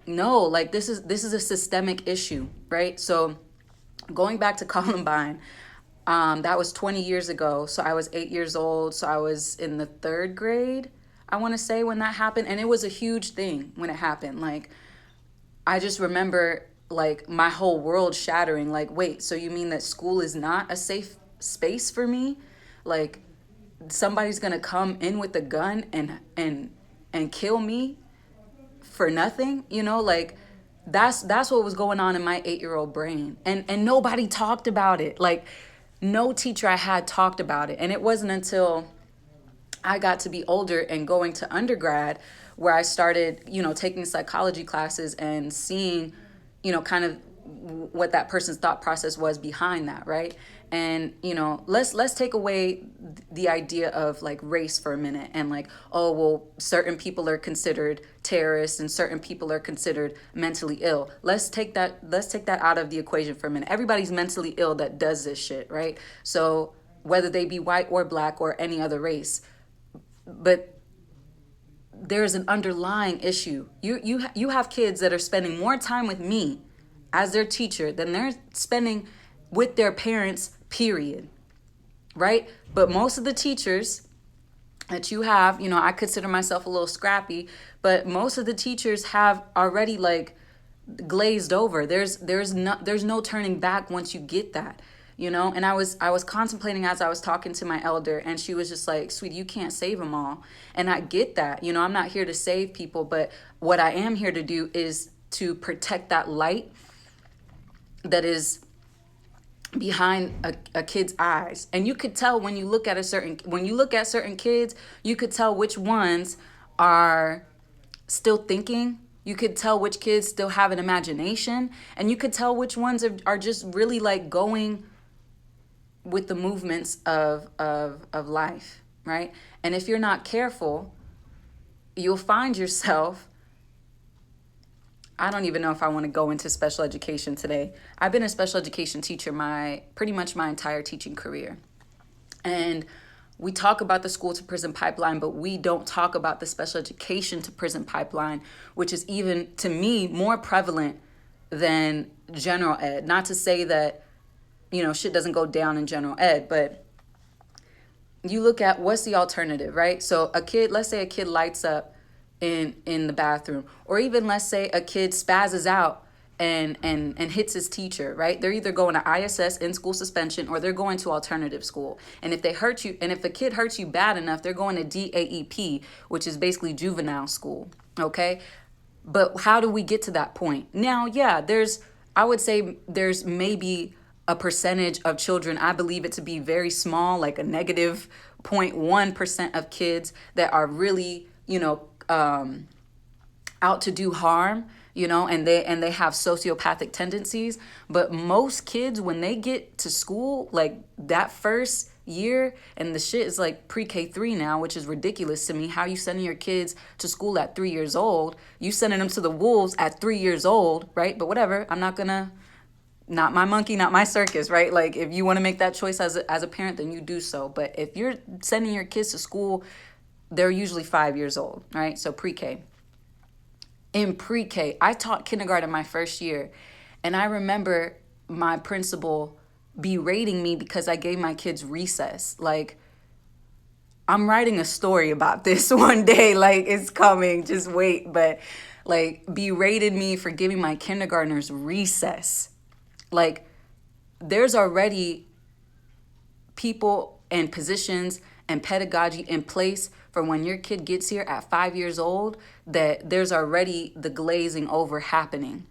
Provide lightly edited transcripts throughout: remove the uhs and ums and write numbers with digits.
No, like this is a systemic issue, right? So going back to Columbine, that was 20 years ago. So I was 8 years old. So I was in the third grade, I want to say, when that happened. And it was a huge thing when it happened. Like, I just remember like my whole world shattering. Like, wait, so you mean that school is not a safe space for me? Like, somebody's gonna come in with a gun and kill me for nothing, like that's what was going on in my 8-year-old brain. And nobody talked about it. Like, no teacher I had talked about it. And it wasn't until I got to be older and going to undergrad where I started, taking psychology classes and seeing, kind of what that person's thought process was behind that, right? And let's take away the idea of like race for a minute, and like, oh well, certain people are considered terrorists and certain people are considered mentally ill. Let's take that out of the equation for a minute. Everybody's mentally ill that does this shit, right? So whether they be white or black or any other race, but there's an underlying issue. You have kids that are spending more time with me as their teacher than they're spending with their parents, period. Right? But most of the teachers that you have, I consider myself a little scrappy, but most of the teachers have already like glazed over. There's no turning back once you get that. And I was contemplating as I was talking to my elder, and she was just like, sweetie, you can't save them all. And I get that. I'm not here to save people, but what I am here to do is to protect that light that is behind a kid's eyes. And you could tell when you look at certain kids, you could tell which ones are still thinking. You could tell which kids still have an imagination, and you could tell which ones are just really like going with the movements of life, right? And if you're not careful, you'll find yourself, I don't even know if I want to go into special education today. I've been a special education teacher pretty much my entire teaching career. And we talk about the school to prison pipeline, but we don't talk about the special education to prison pipeline, which is even, to me, more prevalent than general ed. Not to say that, shit doesn't go down in general ed, but you look at what's the alternative, right? So let's say a kid lights up in the bathroom, or even let's say a kid spazzes out and hits his teacher, right? They're either going to ISS, in school suspension, or they're going to alternative school. And if they hurt you, and if a kid hurts you bad enough, they're going to DAEP, which is basically juvenile school. Okay. But how do we get to that point? Now, yeah, I would say there's maybe a percentage of children, I believe it to be very small, like a negative 0.1% of kids that are really, out to do harm, and they have sociopathic tendencies. But most kids, when they get to school, like that first year, and the shit is like pre-K 3 now, which is ridiculous to me. How you sending your kids to school at 3 years old? You sending them to the wolves at 3 years old, right? But whatever, I'm not gonna, not my monkey, not my circus, right? Like, if you want to make that choice as a parent, then you do so. But if you're sending your kids to school, they're usually 5 years old, right? So pre-K. In pre-K, I taught kindergarten my first year, and I remember my principal berating me because I gave my kids recess. Like, I'm writing a story about this one day, like it's coming, just wait. But like, berated me for giving my kindergartners recess. Like, there's already people and positions and pedagogy in place for when your kid gets here at 5 years old, that there's already the glazing over happening.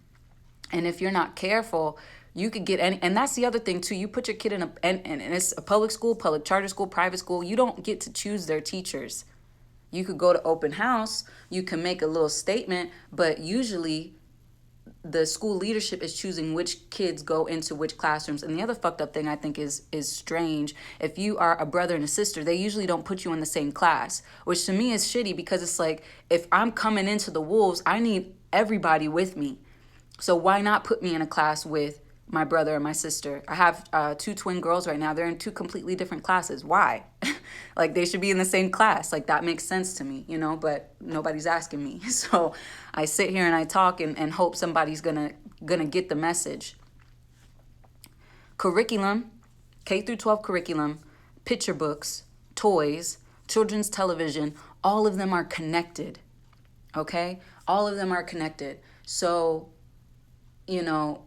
And if you're not careful, you could get any, and that's the other thing too. You put your kid in and it's a public school, public charter school, private school. You don't get to choose their teachers. You could go to open house, you can make a little statement, but usually the school leadership is choosing which kids go into which classrooms. And the other fucked up thing I think is strange. If you are a brother and a sister, they usually don't put you in the same class, which to me is shitty, because it's like, if I'm coming into the wolves, I need everybody with me. So why not put me in a class with my brother and my sister. I have two twin girls right now. They're in two completely different classes. Why? Like, they should be in the same class. Like, that makes sense to me, you know, but nobody's asking me. So I sit here and I talk and hope somebody's gonna get the message. Curriculum, K through 12 curriculum, picture books, toys, children's television, all of them are connected. Okay? All of them are connected. So, you know,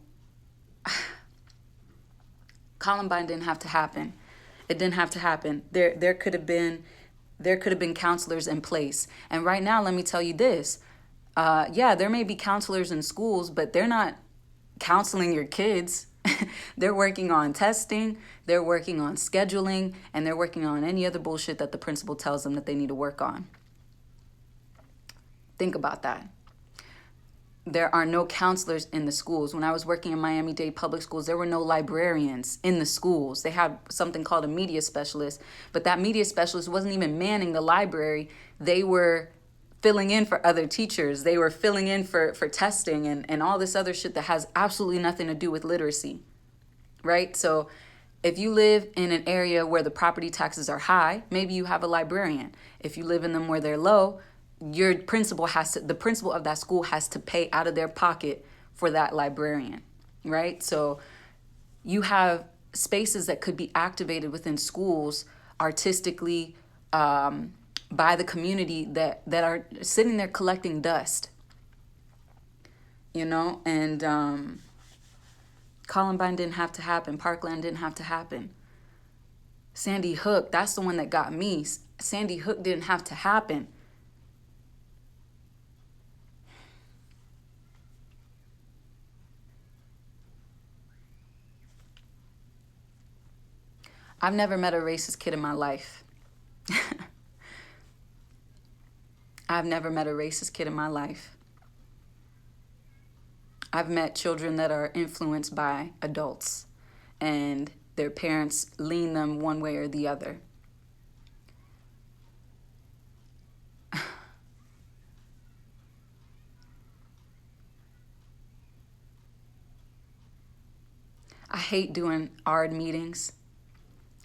Columbine didn't have to happen. It didn't have to happen. There could have been counselors in place. And right now, let me tell you this. Yeah, there may be counselors in schools, but they're not counseling your kids. They're working on testing, they're working on scheduling, and they're working on any other bullshit that the principal tells them that they need to work on. Think about that. There are no counselors in the schools. When I was working in Miami-Dade public schools, there were no librarians in the schools. They had something called a media specialist, but that media specialist wasn't even manning the library. They were filling in for other teachers. They were filling in for testing and all this other shit that has absolutely nothing to do with literacy, right? So if you live in an area where the property taxes are high, maybe you have a librarian. If you live in them where they're low, the principal of that school has to pay out of their pocket for that librarian, right? So you have spaces that could be activated within schools artistically, by the community that are sitting there collecting dust, you know, and Columbine didn't have to happen. Parkland didn't have to happen. Sandy Hook, that's the one that got me. Sandy Hook didn't have to happen. I've never met a racist kid in my life. I've never met a racist kid in my life. I've met children that are influenced by adults and their parents lean them one way or the other. I hate doing ARD meetings,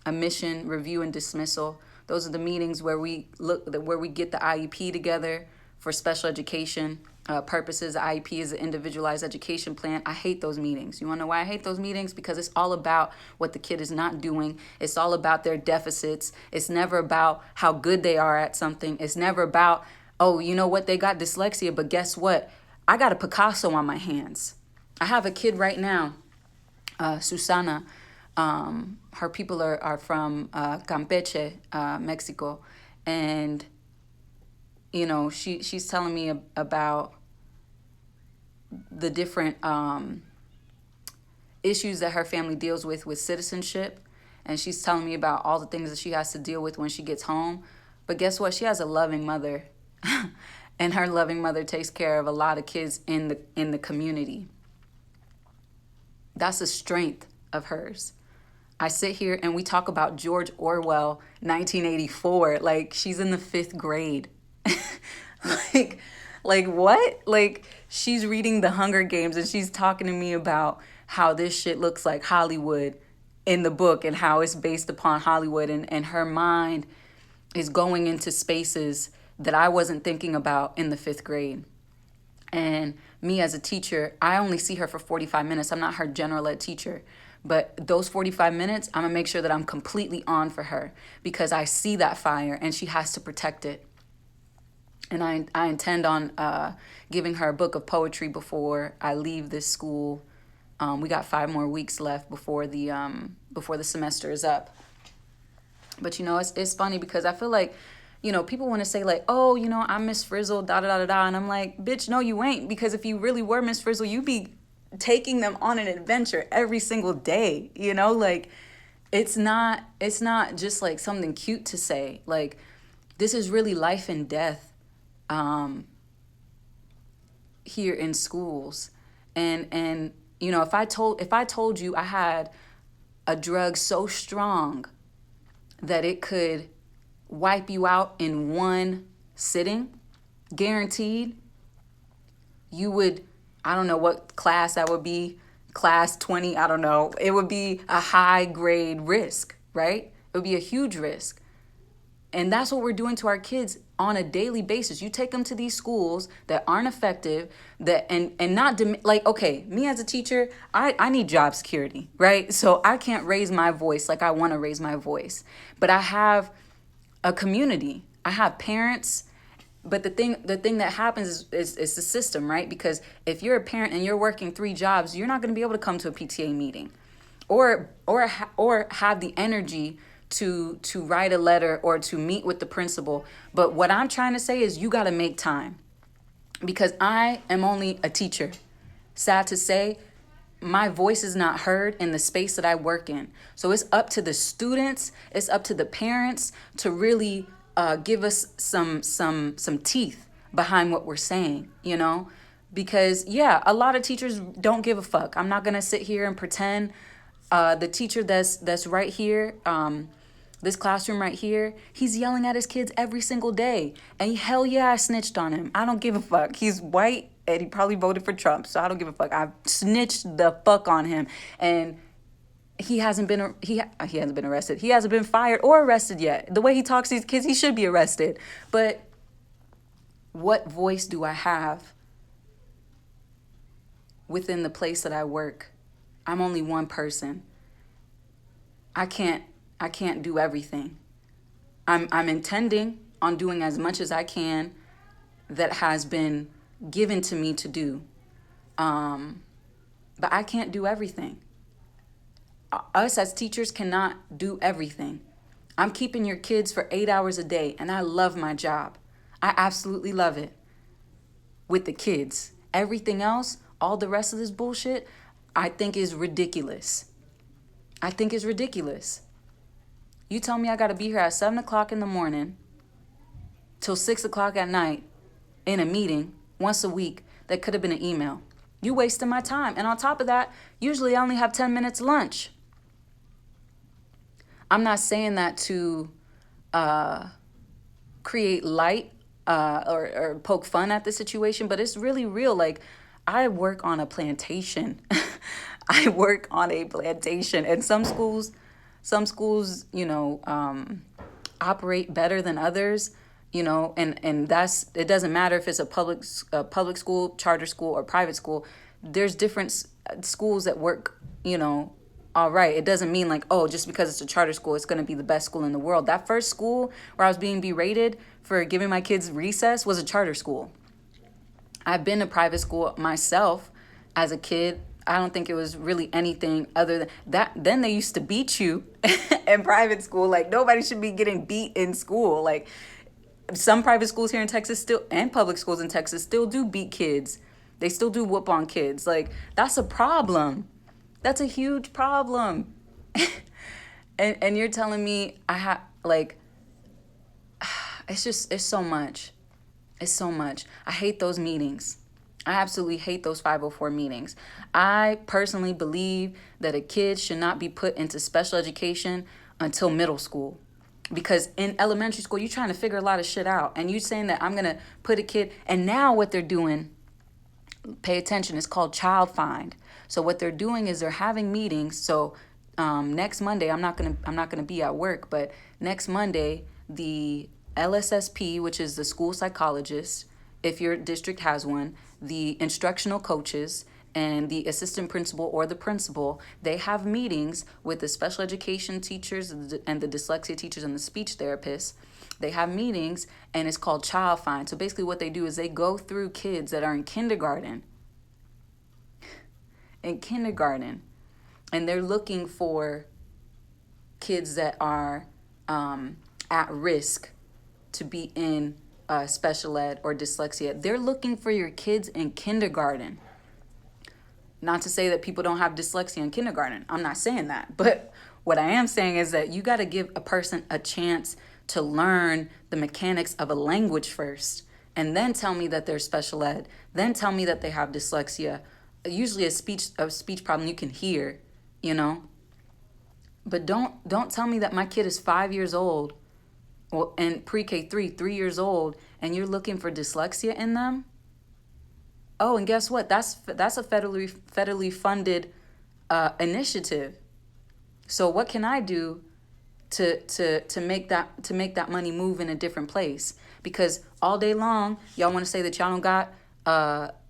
admission, review, and dismissal. Those are the meetings where we get the IEP together for special education purposes. The IEP is an individualized education plan. I hate those meetings. You want to know why I hate those meetings? Because it's all about what the kid is not doing. It's all about their deficits. It's never about how good they are at something. It's never about, oh, you know what, they got dyslexia, but guess what? I got a Picasso on my hands. I have a kid right now, Susana. Her people are from Campeche, Mexico, and you know she's telling me about the different issues that her family deals with citizenship, and she's telling me about all the things that she has to deal with when she gets home. But guess what? She has a loving mother, and her loving mother takes care of a lot of kids in the community. That's a strength of hers. I sit here and we talk about George Orwell, 1984. Like, she's in the 5th grade. like what? Like, she's reading The Hunger Games and she's talking to me about how this shit looks like Hollywood in the book and how it's based upon Hollywood. And her mind is going into spaces that I wasn't thinking about in the 5th grade. And me as a teacher, I only see her for 45 minutes. I'm not her general ed teacher. But those 45 minutes, I'm going to make sure that I'm completely on for her because I see that fire and she has to protect it. And I intend on giving her a book of poetry before I leave this school. We got 5 more weeks left before the semester is up. But, you know, it's funny because I feel like, you know, people want to say like, oh, you know, I'm Miss Frizzle, da-da-da-da-da. And I'm like, bitch, no, you ain't. Because if you really were Miss Frizzle, you'd be taking them on an adventure every single day, you know? Like, it's not just like something cute to say. Like, this is really life and death here in schools. And you know, if I told you I had a drug so strong that it could wipe you out in one sitting, guaranteed, you would, I don't know what class that would be, class 20, I don't know. It would be a high grade risk, right? It would be a huge risk. And that's what we're doing to our kids on a daily basis. You take them to these schools that aren't effective, that and not like, okay, me as a teacher, I need job security, right? So I can't raise my voice like I want to raise my voice. But I have a community. I have parents. But the thing that happens is the system, right? Because if you're a parent and you're working 3 jobs, you're not going to be able to come to a PTA meeting, or have the energy to write a letter or to meet with the principal. But what I'm trying to say is you got to make time, because I am only a teacher. Sad to say, my voice is not heard in the space that I work in. So it's up to the students, it's up to the parents to really give us some teeth behind what we're saying, you know? Because yeah, a lot of teachers don't give a fuck. I'm not gonna sit here and pretend. The teacher that's right here, this classroom right here, he's yelling at his kids every single day. And hell yeah, I snitched on him. I don't give a fuck. He's white and he probably voted for Trump, so I don't give a fuck. I snitched the fuck on him. And he hasn't been arrested. He hasn't been fired or arrested yet. The way he talks to these kids, he should be arrested. But what voice do I have within the place that I work? I'm only one person. I can't do everything. I'm intending on doing as much as I can that has been given to me to do. But I can't do everything. Us as teachers cannot do everything. I'm keeping your kids for 8 hours a day, and I love my job. I absolutely love it. With the kids. Everything else, all the rest of this bullshit, I think is ridiculous. I think it's ridiculous. You tell me I got to be here at 7 o'clock in the morning till 6 o'clock at night in a meeting once a week that could have been an email. You wasting my time. And on top of that, usually I only have 10 minutes lunch. I'm not saying that to create light or poke fun at the situation, but it's really real. Like, I work on a plantation. I work on a plantation, and some schools, you know, operate better than others, you know, and it doesn't matter if it's a public school, charter school, or private school. There's different schools that work, you know, all right. It doesn't mean like, oh, just because it's a charter school, it's going to be the best school in the world. That first school where I was being berated for giving my kids recess was a charter school. I've been to private school myself as a kid. I don't think it was really anything other than that. Then they used to beat you in private school. Like, nobody should be getting beat in school. Like, some private schools here in Texas still, and public schools in Texas still do beat kids. They still do whoop on kids. Like, that's a problem. That's a huge problem. and you're telling me I have, like, it's so much. It's so much. I hate those meetings. I absolutely hate those 504 meetings. I personally believe that a kid should not be put into special education until middle school. Because in elementary school, you're trying to figure a lot of shit out. And you're saying that I'm going to put a kid, and now what they're doing, pay attention, it's called child find. So what they're doing is they're having meetings. So next Monday, I'm not gonna be at work, but next Monday, the LSSP, which is the school psychologist, if your district has one, the instructional coaches, and the assistant principal or the principal, they have meetings with the special education teachers and the dyslexia teachers and the speech therapists. They have meetings, and it's called child find. So basically what they do is they go through kids that are in kindergarten, and they're looking for kids that are at risk to be in special ed or dyslexia. They're looking for your kids in kindergarten. Not to say that people don't have dyslexia in kindergarten. I'm not saying that. But what I am saying is that you got to give a person a chance to learn the mechanics of a language first, and then tell me that they're special ed. Then tell me that they have dyslexia. Usually a speech problem you can hear, you know. But don't tell me that my kid is 5 years old, well, and pre-K 3 years old, and you're looking for dyslexia in them. Oh, and guess what? That's a federally funded initiative. So what can I do to make that money move in a different place? Because all day long y'all want to say that y'all don't got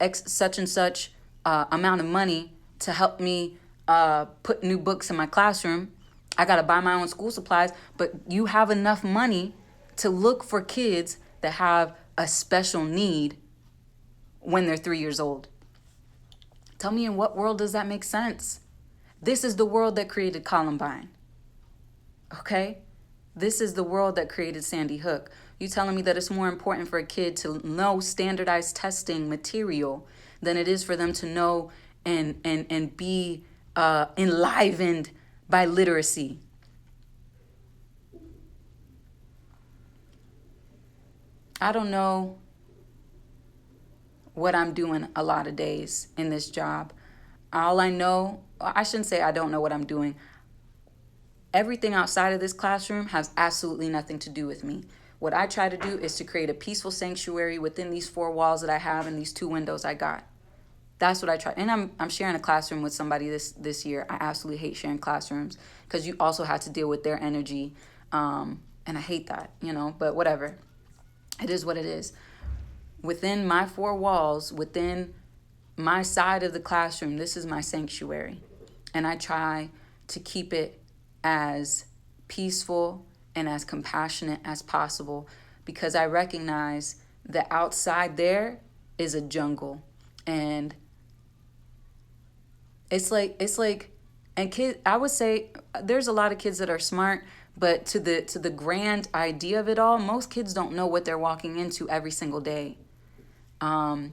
X such and such amount of money to help me put new books in my classroom. I got to buy my own school supplies, but you have enough money to look for kids that have a special need when they're 3 years old. Tell me, in what world does that make sense? This is the world that created Columbine. Okay? This is the world that created Sandy Hook. You telling me that it's more important for a kid to know standardized testing material than it is for them to know and be enlivened by literacy? I don't know what I'm doing a lot of days in this job. All I know, I shouldn't say I don't know what I'm doing. Everything outside of this classroom has absolutely nothing to do with me. What I try to do is to create a peaceful sanctuary within these four walls that I have and these two windows I got. That's what I try. And I'm sharing a classroom with somebody this year. I absolutely hate sharing classrooms because you also have to deal with their energy. And I hate that, but whatever. It is what it is. Within my four walls, within my side of the classroom, this is my sanctuary. And I try to keep it as peaceful and as compassionate as possible, because I recognize that outside there is a jungle. And it's like and kid, I would say there's a lot of kids that are smart, but to the grand idea of it all, most kids don't know what they're walking into every single day. And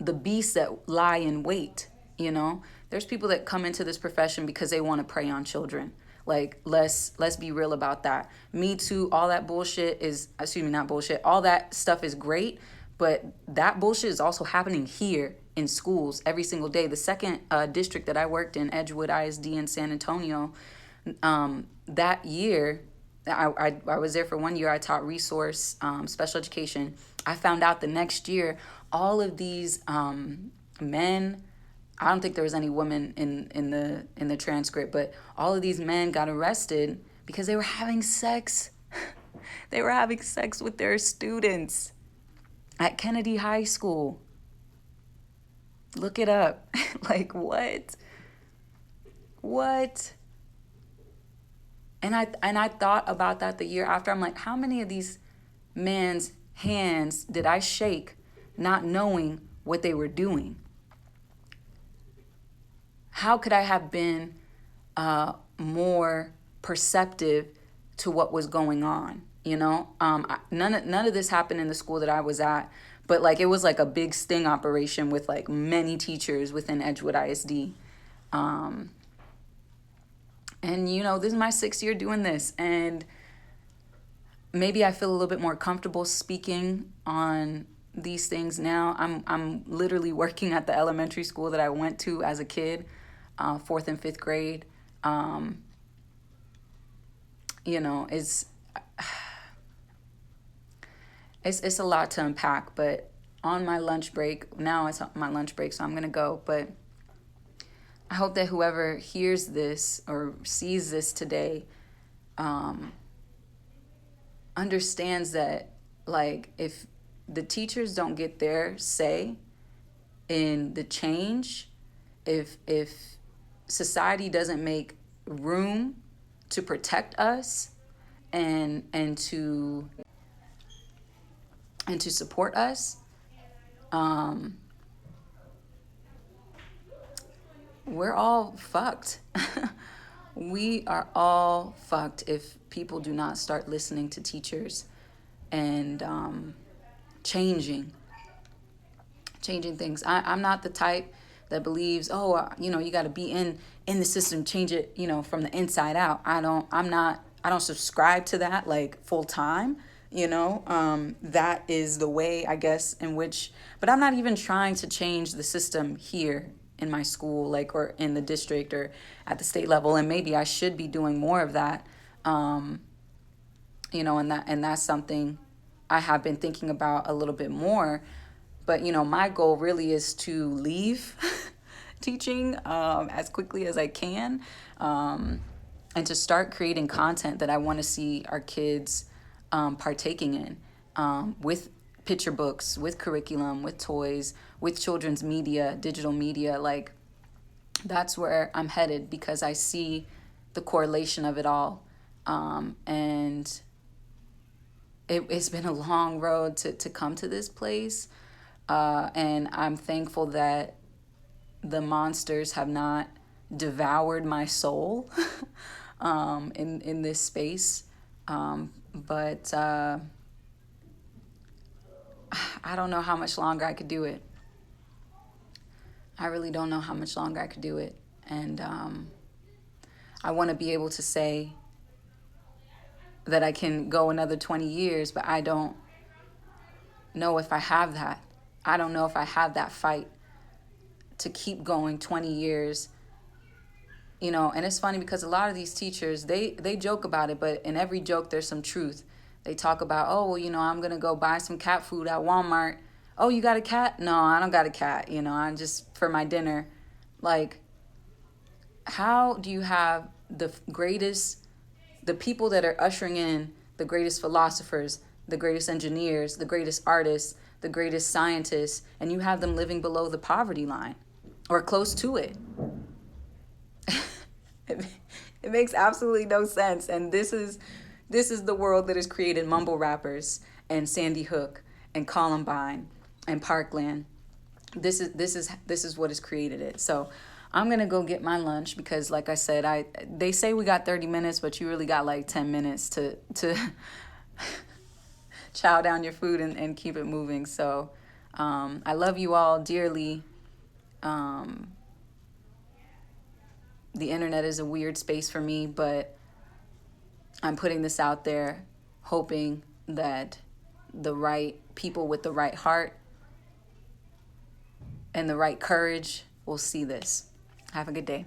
the beasts that lie in wait, there's people that come into this profession because they want to prey on children. Like, let's be real about that. Me Too, all that bullshit is, excuse me, not bullshit, all that stuff is great, but that bullshit is also happening here in schools every single day. The second district that I worked in, Edgewood ISD in San Antonio, that year, I was there for 1 year. I taught resource special education. I found out the next year all of these men, I don't think there was any women in the transcript, but all of these men got arrested because they were having sex. They were having sex with their students at Kennedy High School. Look it up. Like, what? What? And I thought about that the year after. I'm like, how many of these men's hands did I shake not knowing what they were doing? How could I have been more perceptive to what was going on? None of this happened in the school that I was at, but like it was like a big sting operation with like many teachers within Edgewood ISD. And this is my 6th year doing this, and maybe I feel a little bit more comfortable speaking on these things now. I'm literally working at the elementary school that I went to as a kid, 4th and 5th grade. It's a lot to unpack, but on my lunch break, now it's my lunch break, so I'm gonna go, but I hope that whoever hears this or sees this today understands that, like, if the teachers don't get their say in the change, if society doesn't make room to protect us and to support us, we're all fucked. We are all fucked if people do not start listening to teachers and changing things. I'm not the type that believes, you got to be in the system, change it, from the inside out. I don't subscribe to that like full time. That is the way, I guess, in which, but I'm not even trying to change the system here in my school, like, or in the district or at the state level. And maybe I should be doing more of that. And that's something I have been thinking about a little bit more. But, you know, my goal really is to leave teaching as quickly as I can, and to start creating content that I want to see our kids partaking in, with picture books, with curriculum, with toys, with children's media, digital media. Like, that's where I'm headed because I see the correlation of it all. And it's been a long road to come to this place. And I'm thankful that the monsters have not devoured my soul in this space. But I don't know how much longer I could do it. I really don't know how much longer I could do it. And I want to be able to say that I can go another 20 years, but I don't know if I have that. I don't know if I have that fight to keep going 20 years. You know, and it's funny because a lot of these teachers, they joke about it, but in every joke there's some truth. They talk about, oh, well, you know, I'm going to go buy some cat food at Walmart. Oh, you got a cat? No, I don't got a cat. You know, I'm just for my dinner. Like, how do you have the people that are ushering in the greatest philosophers, the greatest engineers, the greatest artists, the greatest scientists, and you have them living below the poverty line or close to it? It makes absolutely no sense. And this is the world that has created mumble rappers and Sandy Hook and Columbine and Parkland. This is what has created it. So I'm gonna go get my lunch because, like I said, they say we got 30 minutes, but you really got like 10 minutes to chow down your food and keep it moving. So I love you all dearly. The internet is a weird space for me, but I'm putting this out there hoping that the right people with the right heart and the right courage will see this. Have a good day.